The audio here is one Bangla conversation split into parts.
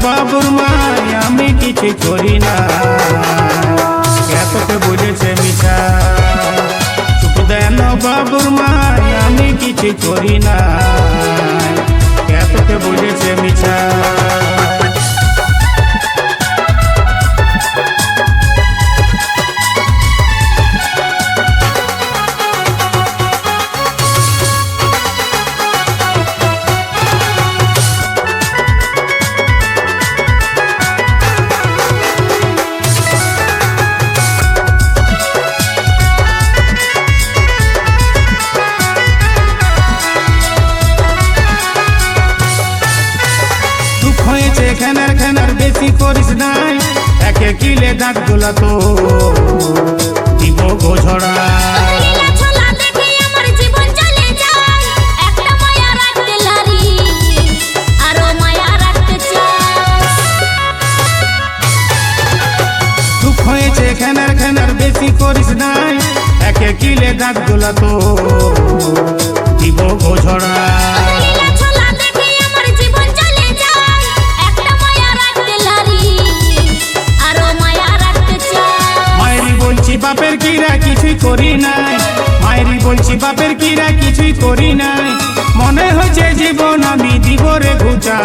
বাবুর মাই আমি কিছু করি না, এতকে বুঝেছে মিছা। চুপ দেন বাবুর মাই আমি কিছু করি না, এতকে বুঝেছে মিছা। খেনার খেনার বেশি করিস নাই, একে কিলে দাঁত গোলা তো দিব গোঝড়া। দুঃখ হয়েছে খেনার খেনার বেশি করিস নাই, একে কিলে দাঁত গোলা তো দিব গোঝড়া। বাপের কিরা কিছুই করি নাই, মায়েরি বলছি বাপের কিরা কিছুই করি নাই, মনে হয়েছে জীবন আমি দিব রে ঘুচা।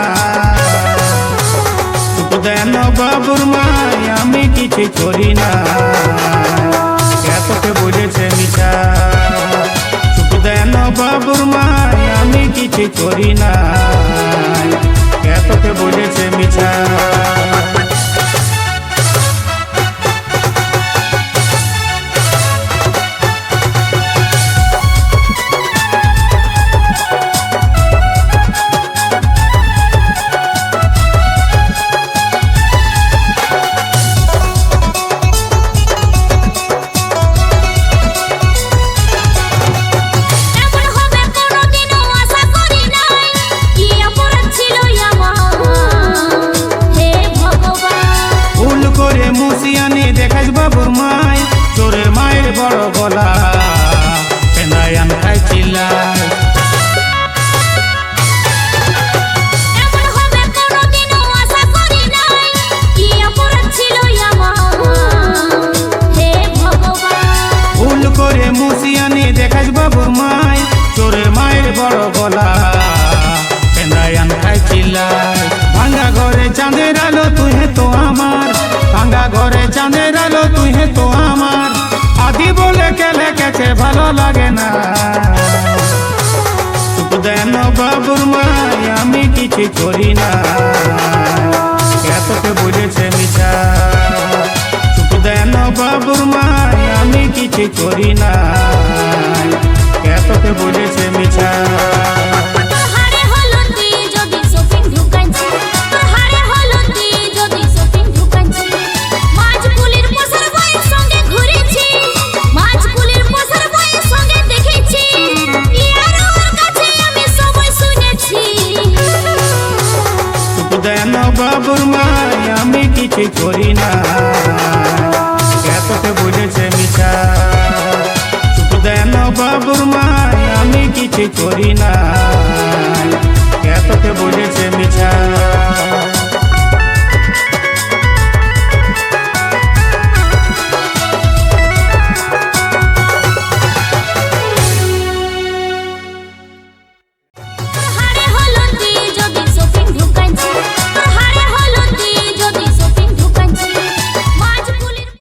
চুপ দেন বাবুর মাই আমি কিছু করি না, এতকে বুঝেছে মিছা। চুপ দেন বাবুর মাই আমি কিছু করি না, এতকে বুঝেছে মিছা। দেখাস বাবুর মাই চোরের মায়ের বড় গলা, পেন্দায় আমি খাইছিলাম। ভুল করে মুসিয়ানি দেখাস বাবুর মাই চোরের মায়ের বড় গলা, পেন্দায় আমি খাইছিলাম। ভাঙ্গা ঘরে চাঁদের আলো তুই তো আমার, ভাঙ্গা ঘরে চাঁদের আলো তুই তো আমার, আদি বলে কেলে কেছে ভালো লাগে না। চুপ দেন বাবুর মাই আমি কিছু করি না, এতকে বুঝেছে মিছা। চুপ দেন বাবুর মাই আমি কিছু করি না, এতকে বুঝেছে মিছা। দেন বাবুর মাই আমি কিছু করি না, এতকে বুঝেছে মিছা। চুপ দেন বাবুর মাই আমি কিছু করি না, এতকে বুঝেছে মিছা।